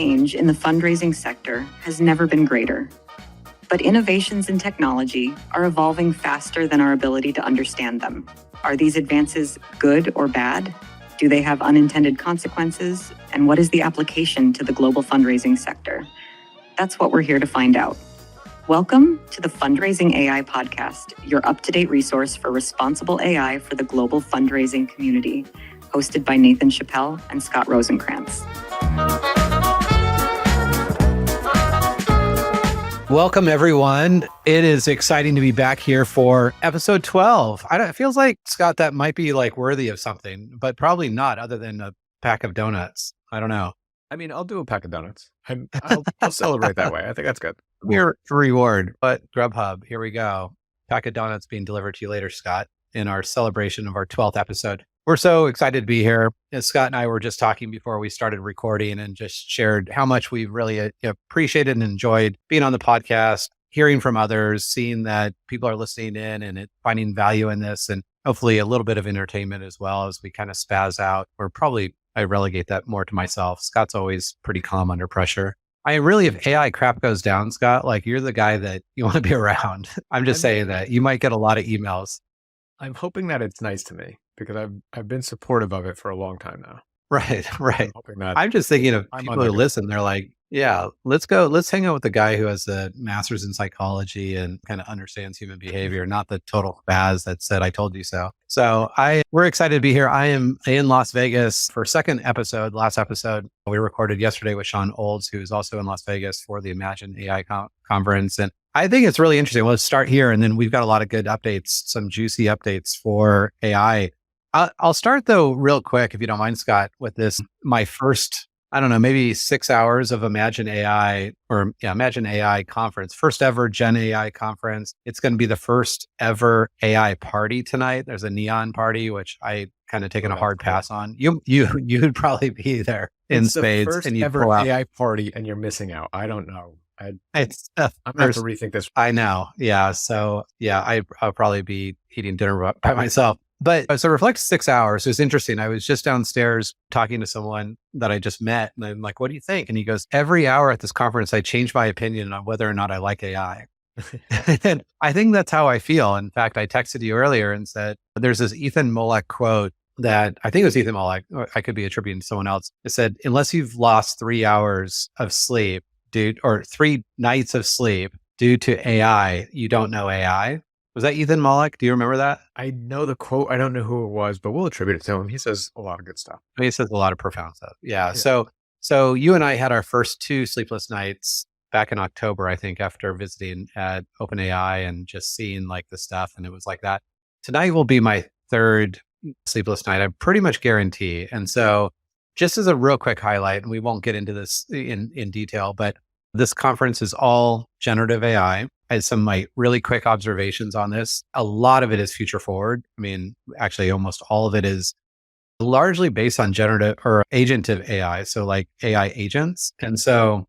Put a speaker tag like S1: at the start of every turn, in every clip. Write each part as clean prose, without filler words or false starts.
S1: change in the fundraising sector has never been greater. But innovations in technology are evolving faster than our ability to understand them. Are these advances good or bad? Do they have unintended consequences? And what is the application to the global fundraising sector? That's what we're here to find out. Welcome to the Fundraising AI Podcast, your up-to-date resource for responsible AI for the global fundraising community, hosted by Nathan Chappell and Scott Rosenkrantz.
S2: Welcome, everyone. It is exciting to be back here for episode 12. It feels like, Scott, that might be like worthy of something, but probably not other than a pack of donuts. I don't know.
S3: I mean, I'll do a pack of donuts. I'll celebrate that way. I think that's good.
S2: Your reward, but Grubhub, here we go. Pack of donuts being delivered to you later, Scott, in our celebration of our 12th episode. We're so excited to be here. As Scott and I were just talking before we started recording and just shared how much we really appreciated and enjoyed being on the podcast, hearing from others, seeing that people are listening in and finding value in this, and hopefully a little bit of entertainment as well as we kind of spaz out. Or probably I relegate that more to myself. Scott's always pretty calm under pressure. If AI crap goes down, Scott, like you're the guy that you want to be around. I'm just saying that you might get a lot of emails.
S3: I'm hoping that it's nice to me because I've been supportive of it for a long time now.
S2: Right.
S3: I'm
S2: I'm just thinking of people who listen, they're like, yeah, let's hang out with the guy who has a master's in psychology and kind of understands human behavior, not the total spaz that said, I told you so. So we're excited to be here. I am in Las Vegas for last episode we recorded yesterday with Sean Olds, who is also in Las Vegas for the Imagine AI conference. And I think it's really interesting. Well, let's start here. And then we've got a lot of good updates, some juicy updates for AI. I'll start though real quick, if you don't mind, Scott, with this, my first, maybe 6 hours of Imagine AI Imagine AI conference, first ever Gen AI conference. It's going to be the first ever AI party tonight. There's a neon party, which I kind of taken a hard pass on. You'd probably be there in spades.
S3: It's the first
S2: and
S3: ever AI party and you're missing out. I don't know. I'm going to have to rethink this.
S2: I know. Yeah. So I'll probably be eating dinner by myself. But so reflect 6 hours. It was interesting. I was just downstairs talking to someone that I just met. And I'm like, what do you think? And he goes, every hour at this conference, I change my opinion on whether or not I like AI. And I think that's how I feel. In fact, I texted you earlier and said, there's this Ethan Molek quote that I think it was Ethan Molek, or I could be attributing to someone else. It said, unless you've lost 3 hours of sleep, or 3 nights of sleep due to AI, you don't know AI. Was that Ethan Molek? Do you remember that?
S3: I know the quote. I don't know who it was, but we'll attribute it to him. He says a lot of good stuff.
S2: He says a lot of profound stuff. Yeah. So you and I had our first 2 sleepless nights back in October, I think, after visiting at OpenAI and just seeing like the stuff. And it was like that. Tonight will be my 3rd sleepless night. I pretty much guarantee. And so just as a real quick highlight, and we won't get into this in detail, but this conference is all generative AI. I had some of my really quick observations on this. A lot of it is future forward. I mean, actually, almost all of it is largely based on generative or agentive AI. So like AI agents. And so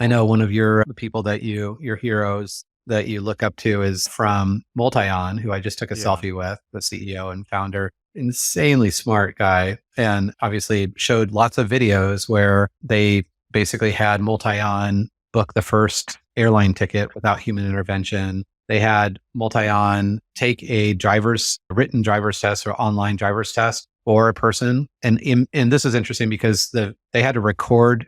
S2: I know one of your people your heroes that you look up to is from Multion, who I just took a selfie with, the CEO and founder, insanely smart guy. And obviously showed lots of videos where they basically had Multion book the first airline ticket without human intervention. They had Multion take a written driver's test or online driver's test for a person. And this is interesting because they had to record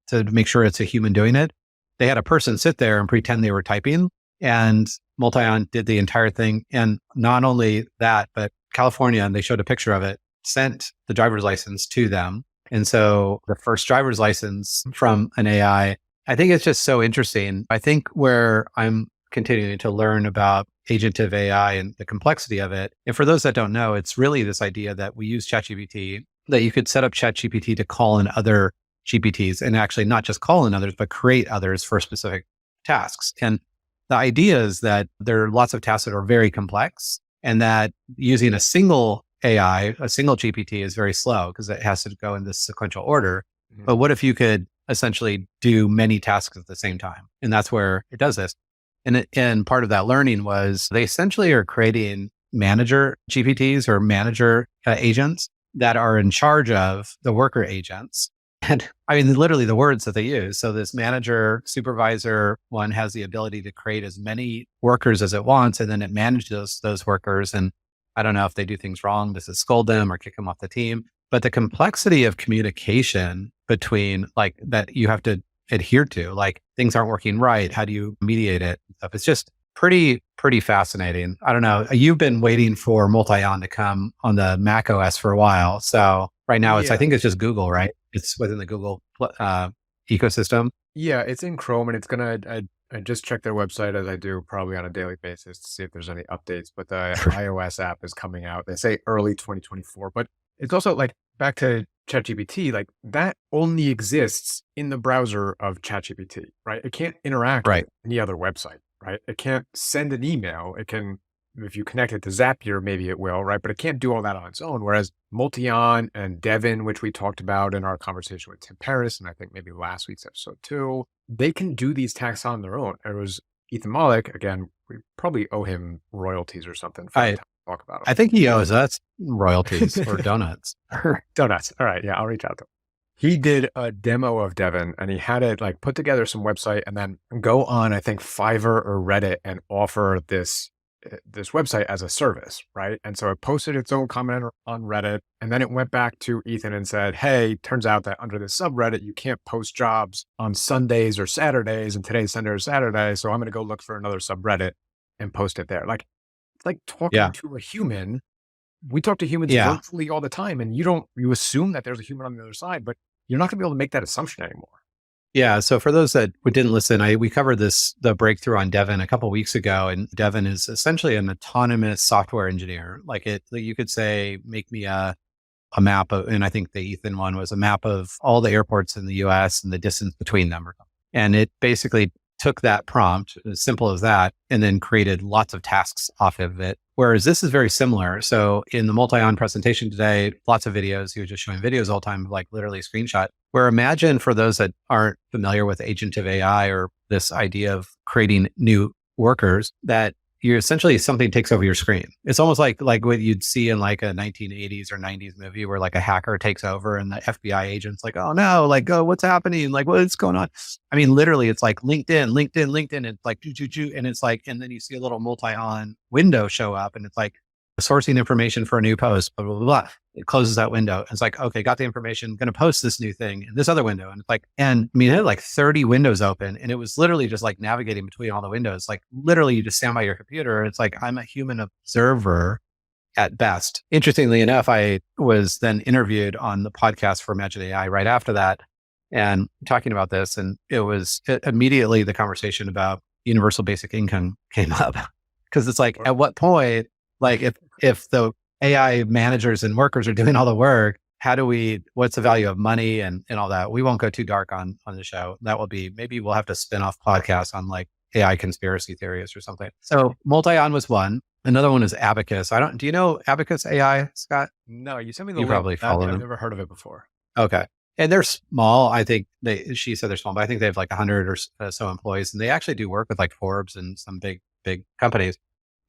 S2: to make sure it's a human doing it. They had a person sit there and pretend they were typing, and Multion did the entire thing. And not only that, but California, and they showed a picture of it, sent the driver's license to them. And so the first driver's license from an AI, I think it's just so interesting. I think where I'm continuing to learn about agentive AI and the complexity of it. And for those that don't know, it's really this idea that we use ChatGPT, that you could set up ChatGPT to call in other GPTs, and actually not just call in others, but create others for specific tasks. And the idea is that there are lots of tasks that are very complex, and that using a single AI, a single GPT is very slow because it has to go in this sequential order. Mm-hmm. But what if you could essentially do many tasks at the same time? And that's where it does this. And part of that learning was they essentially are creating manager GPTs or manager agents that are in charge of the worker agents. And I mean, literally the words that they use. So this manager, supervisor one has the ability to create as many workers as it wants, and then it manages those workers. And I don't know if they do things wrong, does it scold them or kick them off the team? But the complexity of communication between like that you have to adhere to, like things aren't working right. How do you mediate it? And stuff. It's just pretty fascinating. I don't know. You've been waiting for multi-on to come on the Mac OS for a while. So right now I think it's just Google, right? It's within the Google ecosystem.
S3: Yeah, it's in Chrome, and it's gonna. I just checked their website, as I do probably on a daily basis, to see if there's any updates. But the iOS app is coming out. They say early 2024, but it's also like back to ChatGPT. Like that only exists in the browser of ChatGPT, right? It can't interact with any other website, right? It can't send an email. It can, if you connect it to Zapier, maybe it will, right? But it can't do all that on its own. Whereas Multion and Devin, which we talked about in our conversation with Tim Paris, and I think maybe last week's episode too, they can do these tasks on their own. It was Ethan Mollick, again, we probably owe him royalties or something for the time to talk about him.
S2: I think he owes us royalties or donuts.
S3: Donuts. All right. Yeah, I'll reach out to him. He did a demo of Devin, and he had it like put together some website and then go on, I think, Fiverr or Reddit and offer this website as a service, right? And so it posted its own comment on Reddit, and then it went back to Ethan and said, hey, turns out that under this subreddit, you can't post jobs on Sundays or Saturdays, and today's Sunday or Saturday, so I'm going to go look for another subreddit and post it there. Like, it's like talking to a human. We talk to humans virtually all the time, and you assume that there's a human on the other side, but you're not going to be able to make that assumption anymore.
S2: Yeah. So for those that didn't listen, we covered the breakthrough on Devin a couple of weeks ago, and Devin is essentially an autonomous software engineer. Like you could say, make me a map of, and I think the Ethan one was a map of all the airports in the US and the distance between them. And it basically took that prompt, as simple as that, and then created lots of tasks off of it. Whereas this is very similar. So in the multi-on presentation today, lots of videos, he was just showing videos all the time, like literally screenshot, where imagine for those that aren't familiar with Generative AI or this idea of creating new workers, that you're essentially something takes over your screen. It's almost like what you'd see in like a 1980s or 90s movie where like a hacker takes over and the FBI agent's like, oh no, like, oh, what's happening? Like, what's going on? I mean, literally it's like LinkedIn. It's like, and it's like, and then you see a little multi-on window show up and it's like sourcing information for a new post, blah, blah, blah, blah. It closes that window. It's like, okay, got the information, going to post this new thing in this other window. And it's like, and I mean, it had like 30 windows open, and it was literally just like navigating between all the windows. Like literally you just stand by your computer. It's like, I'm a human observer at best. Interestingly enough, I was then interviewed on the podcast for Imagine AI right after that and talking about this. And immediately the conversation about universal basic income came up, because it's like, at what point, like if the AI managers and workers are doing all the work, what's the value of money and all that? We won't go too dark on the show. That will be, maybe we'll have to spin off podcasts on like AI conspiracy theories or something. So multi-on was one. Another one is Abacus. Do you know Abacus AI, Scott?
S3: No, you sent me the
S2: link. You probably follow them.
S3: I've never heard of it before.
S2: Okay. And they're small. I think she said they're small, but I think they have like 100 or so employees, and they actually do work with like Forbes and some big companies.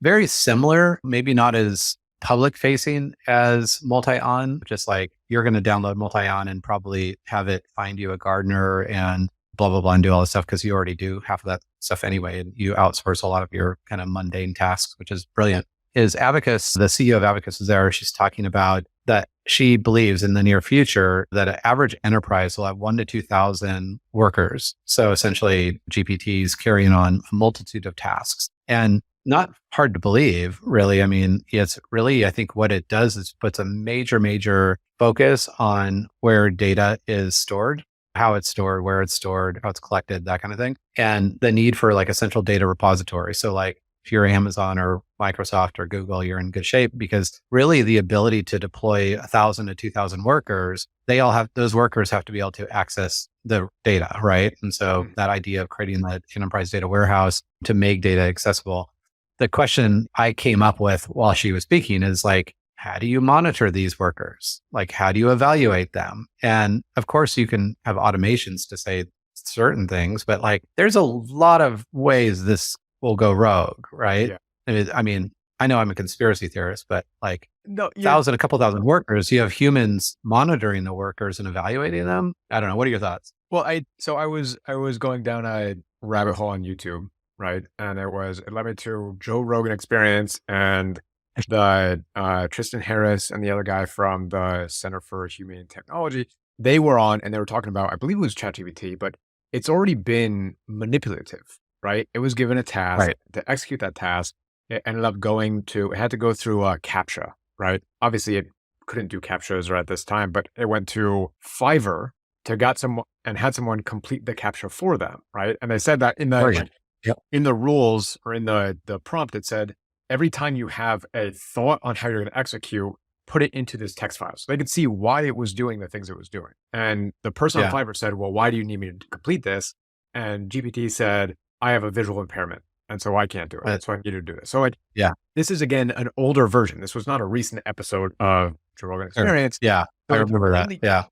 S2: Very similar, maybe not as public facing as multi-on, just like you're going to download multi-on and probably have it find you a gardener and blah, blah, blah, and do all this stuff because you already do half of that stuff anyway. And you outsource a lot of your kind of mundane tasks, which is brilliant. Is Abacus, the CEO of Abacus is there. She's talking about that she believes in the near future that an average enterprise will have 1,000 to 2,000 workers. So essentially GPTs carrying on a multitude of tasks. And not hard to believe, really. I mean, it's really, I think what it does is puts a major focus on where data is stored, how it's stored, where it's stored, how it's collected, that kind of thing. And the need for like a central data repository. So like if you're Amazon or Microsoft or Google, you're in good shape, because really the ability to deploy 1,000 to 2,000 workers, those workers have to be able to access the data, right? And so that idea of creating that enterprise data warehouse to make data accessible. The question I came up with while she was speaking is like, how do you monitor these workers? Like, how do you evaluate them? And of course, you can have automations to say certain things, but like, there's a lot of ways this will go rogue, right? Yeah. I mean, I know I'm a conspiracy theorist, but like
S3: No,
S2: a couple thousand workers, you have humans monitoring the workers and evaluating them. I don't know. What are your thoughts?
S3: well, I was going down a rabbit hole on YouTube, right? And it led me to Joe Rogan Experience and the Tristan Harris and the other guy from the Center for Humane Technology. They were on and they were talking about, I believe it was ChatGPT, but it's already been manipulative, right? It was given a task
S2: Right.
S3: to execute that task. It ended up it had to go through a CAPTCHA, right? Obviously, it couldn't do CAPTCHAs at this time, but it went to Fiverr had someone complete the CAPTCHA for them, right? And they said that
S2: Oregon. Yep.
S3: in the rules or in the prompt, it said every time you have a thought on how you're going to execute, put it into this text file, so they could see why it was doing the things it was doing. And the person on
S2: Yeah.
S3: Fiverr said, "Well, why do you need me to complete this?" And GPT said, "I have a visual impairment, and so I can't do it. So I need you to do this." So like,
S2: Yeah.
S3: this is again an older version. This was not a recent episode of Joe Rogan Experience.
S2: Yeah.
S3: So
S2: I
S3: it's
S2: remember that.
S3: only-
S2: Yeah.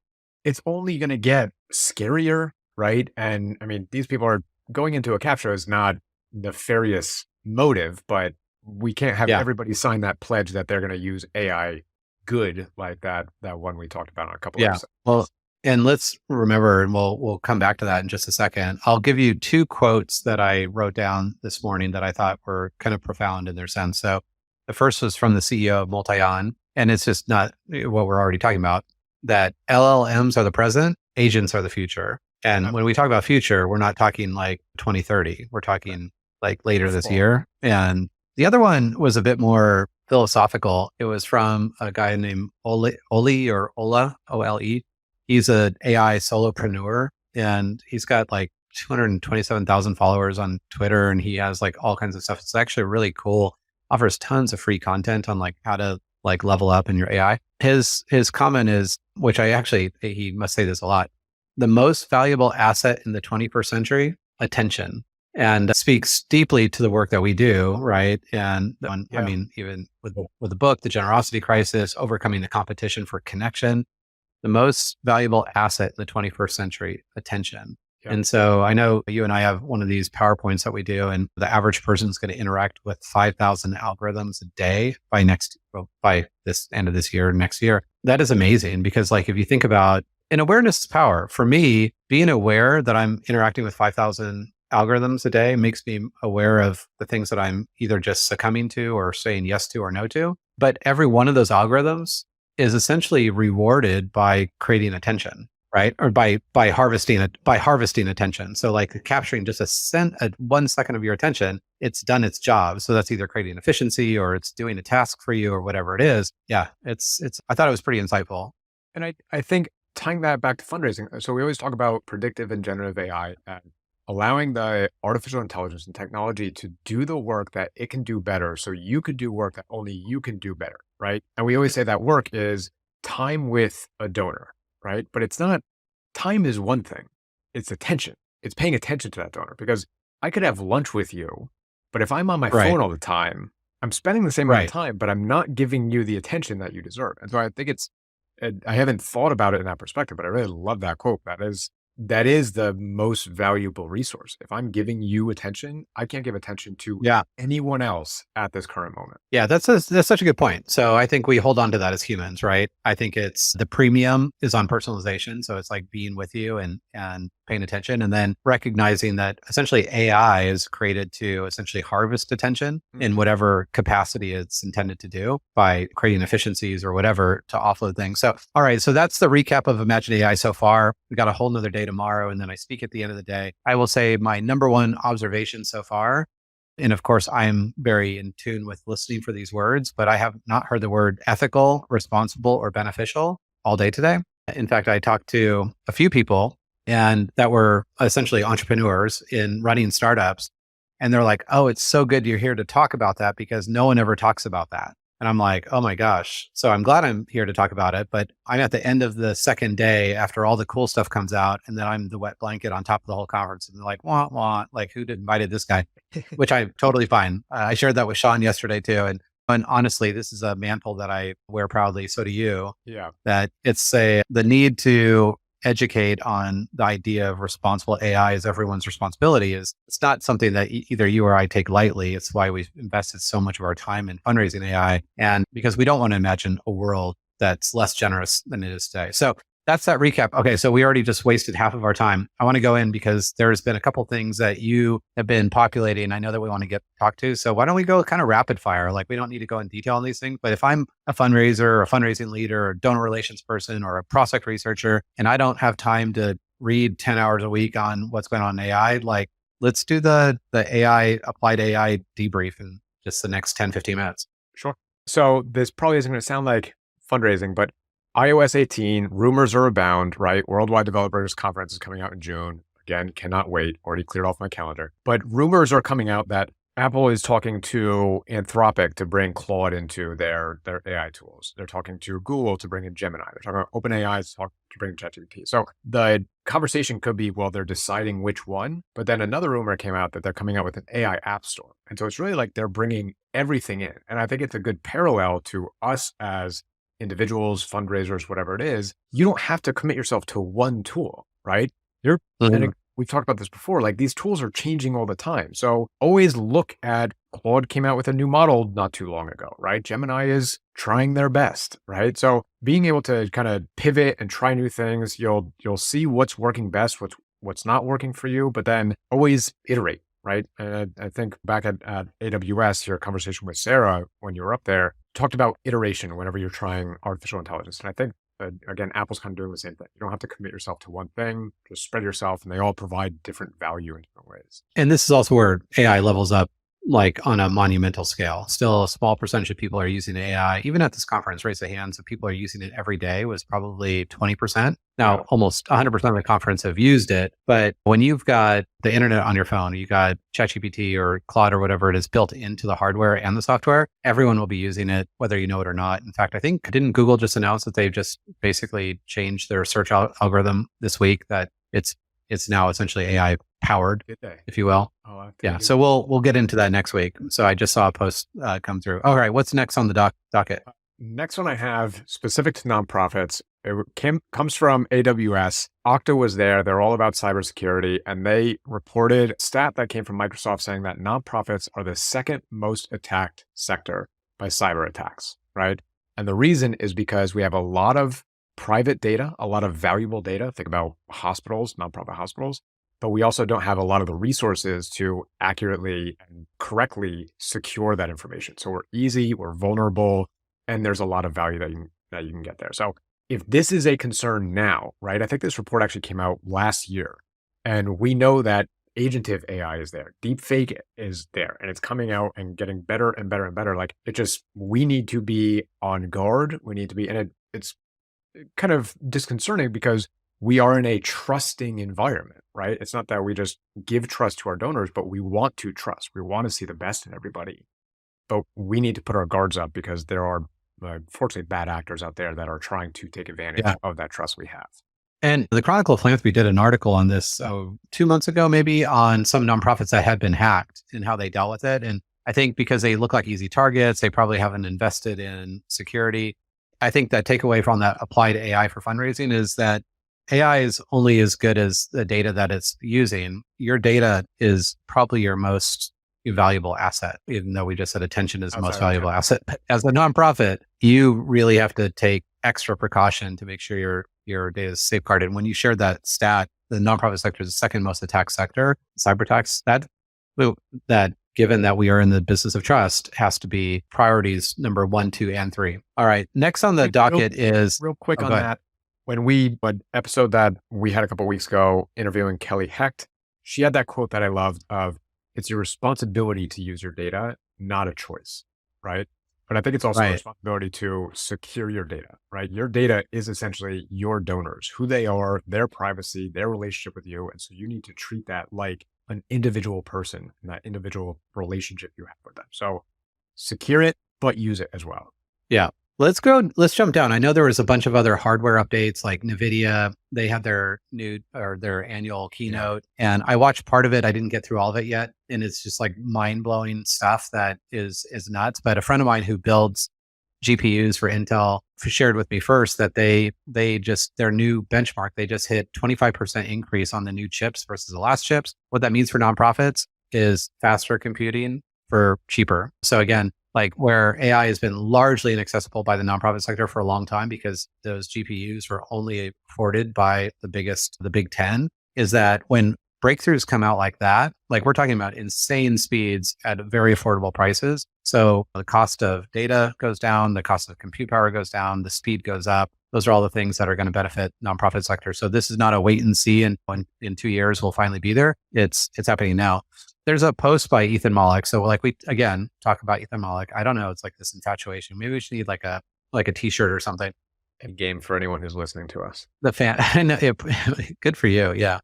S3: It's only going to get scarier, right? And I mean, these people are going into a CAPTCHA is not nefarious motive, but we can't have
S2: Yeah.
S3: everybody sign that pledge that they're going to use AI good like that one we talked about on a couple of
S2: Yeah.
S3: episodes.
S2: Well, and let's remember, and we'll come back to that in just a second. I'll give you two quotes that I wrote down this morning that I thought were kind of profound in their sense. So the first was from the CEO of Multion, and it's just not what we're already talking about, that LLMs are the present, agents are the future. And when we talk about future, we're not talking like 2030. We're talking like later this year. And the other one was a bit more philosophical. It was from a guy named Ole, O-L-E. He's an AI solopreneur, and he's got like 227,000 followers on Twitter, and he has like all kinds of stuff. It's actually really cool. Offers tons of free content on like how to like level up in your AI. His comment is, which he must say this a lot, the most valuable asset in the 21st century, attention. And that speaks deeply to the work that we do, right? And I mean, even with the book, The Generosity Crisis, Overcoming the Competition for Connection, the most valuable asset in the 21st century, attention. Yeah. And so I know you and I have one of these PowerPoints that we do, and the average person is going to interact with 5,000 algorithms a day by this end of this year, next year. That is amazing, because like, if you think about, and awareness is power. For me, being aware that I'm interacting with 5,000 algorithms a day makes me aware of the things that I'm either just succumbing to or saying yes to or no to. But every one of those algorithms is essentially rewarded by creating attention, right? Or by harvesting attention. So like capturing just 1 second of your attention, it's done its job. So that's either creating efficiency or it's doing a task for you or whatever it is. Yeah, I thought it was pretty insightful.
S3: And I think tying that back to fundraising. So we always talk about predictive and generative AI and allowing the artificial intelligence and technology to do the work that it can do better, so you could do work that only you can do better, right? And we always say that work is time with a donor, right? But it's not, time is one thing. It's attention. It's paying attention to that donor, because I could have lunch with you, but if I'm on my phone all the time, I'm spending the same amount of time, but I'm not giving you the attention that you deserve. And so I think I haven't thought about it in that perspective, but I really love that quote. That is the most valuable resource. If I'm giving you attention, I can't give attention to anyone else at this current moment.
S2: Yeah, that's such a good point. So I think we hold on to that as humans, right? I think it's the premium is on personalization. So it's like being with you and paying attention, and then recognizing that essentially AI is created to essentially harvest attention in whatever capacity it's intended to do by creating efficiencies or whatever to offload things. So, all right. So that's the recap of Imagine AI so far. We got a whole nother day tomorrow, and then I speak at the end of the day. I will say my number one observation so far, and of course, I'm very in tune with listening for these words, but I have not heard the word ethical, responsible, or beneficial all day today. In fact, I talked to a few people and that were essentially entrepreneurs in running startups. And they're like, oh, it's so good you're here to talk about that, because no one ever talks about that. And I'm like, oh my gosh. So I'm glad I'm here to talk about it, but I'm at the end of the second day after all the cool stuff comes out. And then I'm the wet blanket on top of the whole conference. And they're like, wah, wah, like who invited this guy, which I'm totally fine. I shared that with Sean yesterday too. And honestly, this is a mantle that I wear proudly. So do you.
S3: Yeah.
S2: That it's the need to educate on the idea of responsible AI as everyone's responsibility is it's not something that either you or I take lightly. It's why we've invested so much of our time in fundraising AI. And because we don't want to imagine a world that's less generous than it is today. So that's that recap. Okay, so we already just wasted half of our time. I want to go in because there's been a couple things that you have been populating. I know that we want to talk to. So why don't we go kind of rapid fire? Like we don't need to go in detail on these things. But if I'm a fundraiser, or a fundraising leader, or donor relations person, or a prospect researcher, and I don't have time to read 10 hours a week on what's going on in AI, like let's do the AI, applied AI debrief in just the next 10, 15 minutes.
S3: Sure. So this probably isn't going to sound like fundraising, but iOS 18, rumors are abound, right? Worldwide Developers Conference is coming out in June. Again, cannot wait. Already cleared off my calendar. But rumors are coming out that Apple is talking to Anthropic to bring Claude into their AI tools. They're talking to Google to bring in Gemini. They're talking about OpenAI to bring in ChatGPT. So the conversation could be, well, they're deciding which one. But then another rumor came out that they're coming out with an AI app store. And so it's really like they're bringing everything in. And I think it's a good parallel to us as individuals, fundraisers, whatever it is. You don't have to commit yourself to one tool, right? And we've talked about this before, like these tools are changing all the time. So always look at Claude came out with a new model not too long ago, right? Gemini is trying their best, right? So being able to kind of pivot and try new things, you'll see what's working best, what's not working for you, but then always iterate, right? And I think back at AWS, your conversation with Sarah when you were up there, talked about iteration whenever you're trying artificial intelligence. And I think, again, Apple's kind of doing the same thing. You don't have to commit yourself to one thing, just spread yourself, and they all provide different value in different ways.
S2: And this is also where AI levels up like on a monumental scale. Still a small percentage of people are using AI. Even at this conference, raise the hands of people are using it every day was probably 20%. Now, almost 100% of the conference have used it. But when you've got the internet on your phone, you got ChatGPT or Claude or whatever it is built into the hardware and the software, everyone will be using it, whether you know it or not. In fact, I think, didn't Google just announce that they've just basically changed their search algorithm this week, that it's now essentially AI powered, if you will. Yeah. So we'll get into that next week. So I just saw a post come through. All right. What's next on the docket?
S3: Next one I have specific to nonprofits. It comes from AWS. Okta was there. They're all about cybersecurity. And they reported a stat that came from Microsoft saying that nonprofits are the second most attacked sector by cyber attacks, right? And the reason is because we have a lot of private data, a lot of valuable data. Think about hospitals, nonprofit hospitals. But we also don't have a lot of the resources to accurately and correctly secure that information. So we're vulnerable, and there's a lot of value that you can get there. So if this is a concern now, right? I think this report actually came out last year, and we know that agentive AI is there, deepfake is there, and it's coming out and getting better and better and better. Like we need to be on guard. We need to be, and it's kind of disconcerting because we are in a trusting environment, right? It's not that we just give trust to our donors, but we want to trust. We want to see the best in everybody. But we need to put our guards up because there are, fortunately, bad actors out there that are trying to take advantage of that trust we have.
S2: And the Chronicle of Philanthropy did an article on this 2 months ago, maybe, on some nonprofits that had been hacked and how they dealt with it. And I think because they look like easy targets, they probably haven't invested in security. I think that takeaway from that applied AI for fundraising is that AI is only as good as the data that it's using. Your data is probably your most valuable asset, even though we just said attention is the most valuable asset. As a nonprofit, you really have to take extra precaution to make sure your data is safeguarded. And when you shared that stat, the nonprofit sector is the second most attacked sector, cyber attacks, that given that we are in the business of trust, has to be priorities number 1, 2, and 3. All right. Next on the docket is
S3: real quick on that. An episode that we had a couple of weeks ago interviewing Kelly Hecht, she had that quote that I loved of, it's your responsibility to use your data, not a choice, right? But I think it's also a responsibility to secure your data, right? Your data is essentially your donors, who they are, their privacy, their relationship with you. And so you need to treat that like an individual person and that individual relationship you have with them. So secure it, but use it as well.
S2: Yeah. Let's jump down. I know there was a bunch of other hardware updates, like NVIDIA. They had their their annual keynote, and I watched part of it. I didn't get through all of it yet. And it's just like mind blowing stuff that is nuts. But a friend of mine who builds GPUs for Intel shared with me first that their new benchmark, they just hit 25% increase on the new chips versus the last chips. What that means for nonprofits is faster computing for cheaper. So again, like where AI has been largely inaccessible by the nonprofit sector for a long time because those GPUs were only afforded by the Big 10, is that when breakthroughs come out like that, like we're talking about insane speeds at very affordable prices. So the cost of data goes down, the cost of compute power goes down, the speed goes up. Those are all the things that are going to benefit nonprofit sector. So this is not a wait and see, and in 2 years we'll finally be there. It's happening now. There's a post by Ethan Mollick. So like we again talk about Ethan Mollick. I don't know. It's like this infatuation. Maybe we should need like a t-shirt or something.
S3: A game for anyone who's listening to us.
S2: The fan. I know, good for you. Yeah.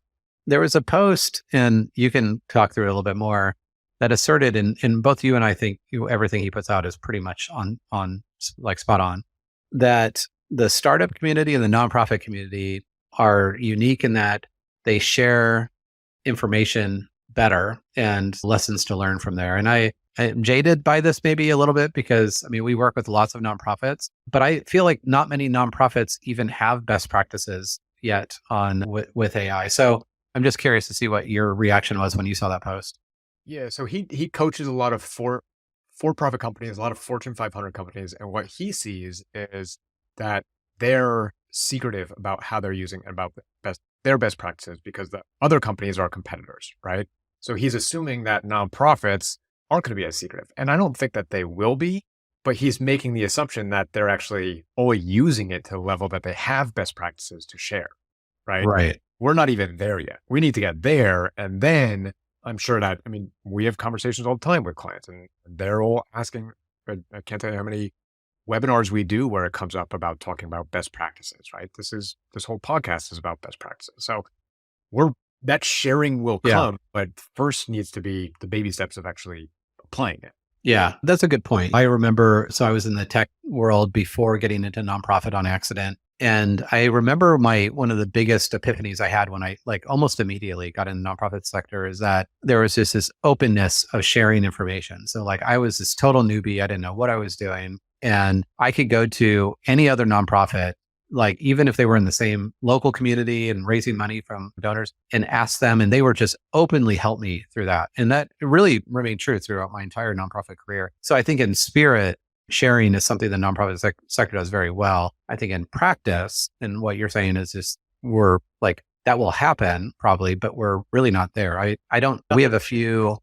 S2: There was a post, and you can talk through it a little bit more, that asserted, and both you and I think everything he puts out is pretty much on like spot on, that the startup community and the nonprofit community are unique in that they share information better and lessons to learn from there. And I'm jaded by this maybe a little bit because, I mean, we work with lots of nonprofits, but I feel like not many nonprofits even have best practices yet with AI. So I'm just curious to see what your reaction was when you saw that post.
S3: Yeah, so he coaches a lot of for-profit companies, a lot of Fortune 500 companies, and what he sees is that they're secretive about how they're using about their best practices because the other companies are competitors, right? So he's assuming that nonprofits aren't going to be as secretive, and I don't think that they will be. But he's making the assumption that they're actually only using it to the level that they have best practices to share, right?
S2: Right.
S3: We're not even there yet. We need to get there. And then I'm sure that, I mean, we have conversations all the time with clients and they're all asking, I can't tell you how many webinars we do where it comes up about talking about best practices, right? This whole podcast is about best practices. So that sharing will come, but first needs to be the baby steps of actually applying it.
S2: Yeah, that's a good point. I remember, so I was in the tech world before getting into nonprofit on accident. And I remember one of the biggest epiphanies I had when I like almost immediately got in the nonprofit sector is that there was just this openness of sharing information. So like I was this total newbie. I didn't know what I was doing. And I could go to any other nonprofit, like even if they were in the same local community and raising money from donors, and ask them, and they were just openly help me through that. And that really remained true throughout my entire nonprofit career. So I think in spirit, sharing is something the nonprofit sector does very well. I think in practice, and what you're saying is just we're like, that will happen probably, but we're really not there. We have a few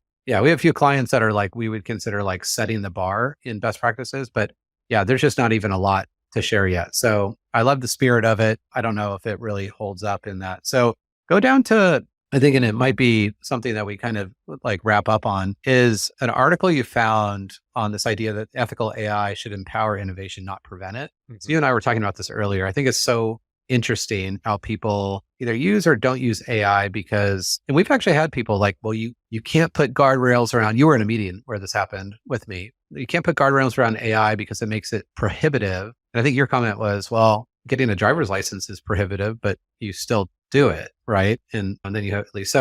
S2: clients that are like, we would consider like setting the bar in best practices, but yeah, there's just not even a lot to share yet. So I love the spirit of it. I don't know if it really holds up in that. So go down to, I think, and it might be something that we kind of like wrap up on, is an article you found on this idea that ethical AI should empower innovation, not prevent it. Mm-hmm. So you and I were talking about this earlier. I think it's so interesting how people either use or don't use AI because, and we've actually had people like, well, you can't put guardrails around, you were in a meeting where this happened with me. You can't put guardrails around AI because it makes it prohibitive. And I think your comment was, well, getting a driver's license is prohibitive, but you still do it, right? And then you have at least,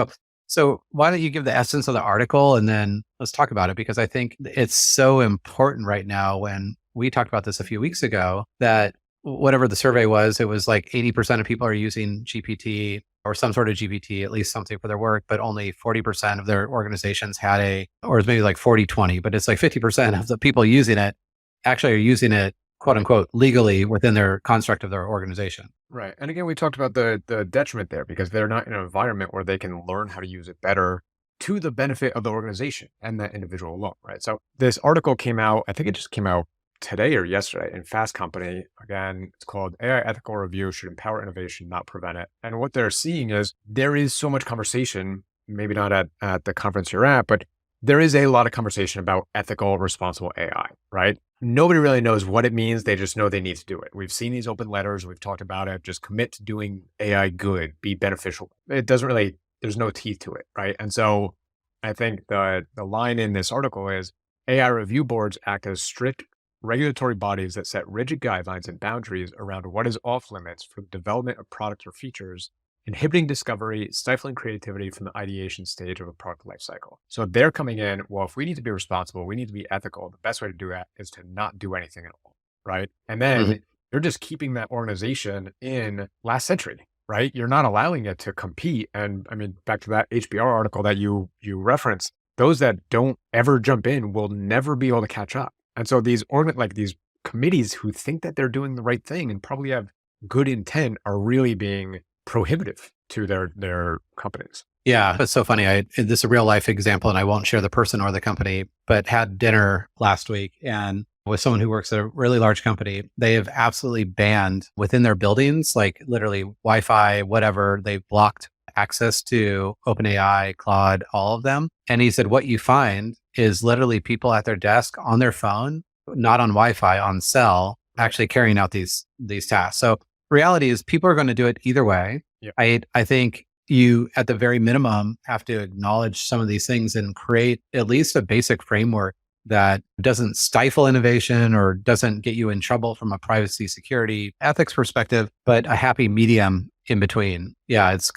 S2: so why don't you give the essence of the article and then let's talk about it? Because I think it's so important right now. When we talked about this a few weeks ago, that whatever the survey was, it was like 80% of people are using GPT or some sort of GPT, at least something for their work, but only 40% of their organizations had or it's maybe like 40-20, but it's like 50% of the people using it actually are using it, quote unquote, legally within their construct of their organization.
S3: Right. And again, we talked about the detriment there because they're not in an environment where they can learn how to use it better to the benefit of the organization and that individual alone, right? So this article came out, I think it just came out today or yesterday in Fast Company. Again, it's called AI Ethical Review Should Empower Innovation, Not Prevent It. And what they're seeing is there is so much conversation, maybe not at the conference you're at, but there is a lot of conversation about ethical, responsible AI, right? Nobody really knows what it means. They just know they need to do it. We've seen these open letters. We've talked about it. Just commit to doing AI good, be beneficial. It doesn't really, there's no teeth to it, right? And so I think the line in this article is AI review boards act as strict regulatory bodies that set rigid guidelines and boundaries around what is off limits for the development of products or features, inhibiting discovery, stifling creativity from the ideation stage of a product lifecycle. So they're coming in, well, if we need to be responsible, we need to be ethical. The best way to do that is to not do anything at all. right? And then you're just keeping that organization in last century, right? You're not allowing it to compete. And I mean, back to that HBR article that you referenced, those that don't ever jump in will never be able to catch up. And so these these committees who think that they're doing the right thing and probably have good intent are really being prohibitive to their companies.
S2: Yeah, it's so funny. This is a real life example, and I won't share the person or the company, but had dinner last week and with someone who works at a really large company. They have absolutely banned within their buildings, like literally Wi-Fi, whatever. They've blocked access to OpenAI, Claude, all of them. And he said, what you find is literally people at their desk on their phone, not on Wi-Fi, on cell, actually carrying out these tasks. So reality is people are going to do it either way.
S3: Yep.
S2: I think you, at the very minimum, have to acknowledge some of these things and create at least a basic framework that doesn't stifle innovation or doesn't get you in trouble from a privacy, security, ethics perspective, but a happy medium in between. Yeah, it's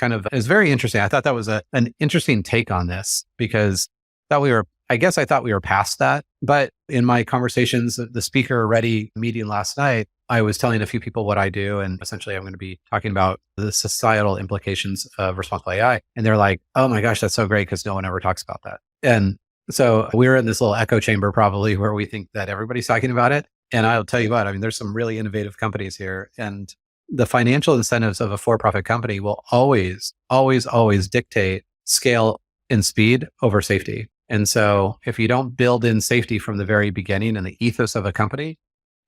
S2: very interesting. I thought that was an interesting take on this because I thought we were past that. But in my conversations, the speaker ready meeting last night, I was telling a few people what I do. And essentially, I'm going to be talking about the societal implications of responsible AI. And they're like, oh my gosh, that's so great because no one ever talks about that. And so we're in this little echo chamber probably where we think that everybody's talking about it. And I'll tell you what, I mean, there's some really innovative companies here. And the financial incentives of a for-profit company will always, always, always dictate scale and speed over safety. And so if you don't build in safety from the very beginning in the ethos of a company,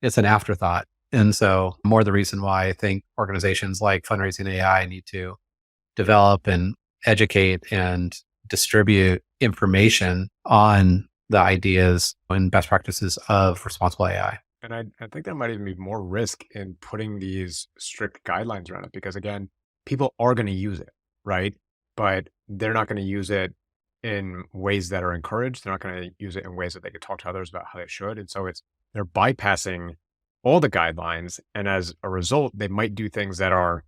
S2: it's an afterthought. And so more the reason why I think organizations like Fundraising AI need to develop and educate and distribute information on the ideas and best practices of responsible AI.
S3: And I think there might even be more risk in putting these strict guidelines around it because, again, people are going to use it, right? But they're not going to use it in ways that are encouraged. They're not going to use it in ways that they could talk to others about how they should. And so they're bypassing all the guidelines. And as a result, they might do things that are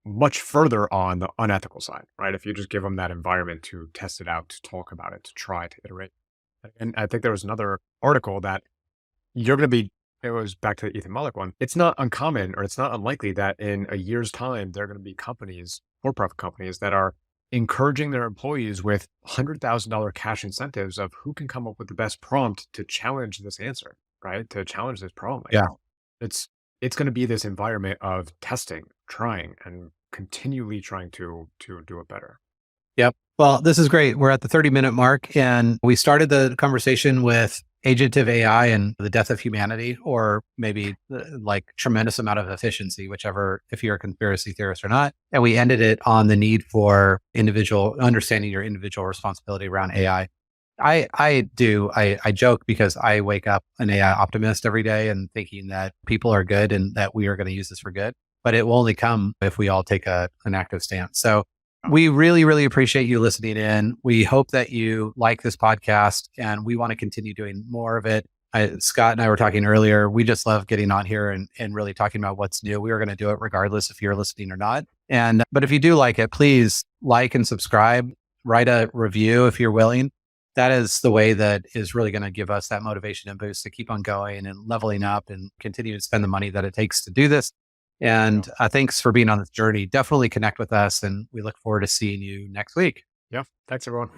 S3: much further on the unethical side, right? If you just give them that environment to test it out, to talk about it, to try to iterate. And I think there was another article that it was back to the Ethan Mollick one. It's not uncommon or it's not unlikely that in a year's time, there are going to be companies, for-profit companies, that are encouraging their employees with $100,000 cash incentives of who can come up with the best prompt to challenge this answer, right? To challenge this problem.
S2: Yeah.
S3: It's going to be this environment of testing, trying, and continually trying to do it better.
S2: Yep. Well, this is great. We're at the 30-minute mark, and we started the conversation with agentive AI and the death of humanity, or maybe like tremendous amount of efficiency, whichever, if you're a conspiracy theorist or not. And we ended it on the need for understanding your individual responsibility around AI. I joke because I wake up an AI optimist every day and thinking that people are good and that we are going to use this for good, but it will only come if we all take an active stance. So we really, really appreciate you listening in. We hope that you like this podcast and we want to continue doing more of it. Scott and I were talking earlier. We just love getting on here and really talking about what's new. We are going to do it regardless if you're listening or not. But if you do like it, please like and subscribe, write a review if you're willing. That is the way that is really going to give us that motivation and boost to keep on going and leveling up and continue to spend the money that it takes to do this. And thanks for being on this journey. Definitely connect with us, and we look forward to seeing you next week.
S3: Yeah. Thanks, everyone.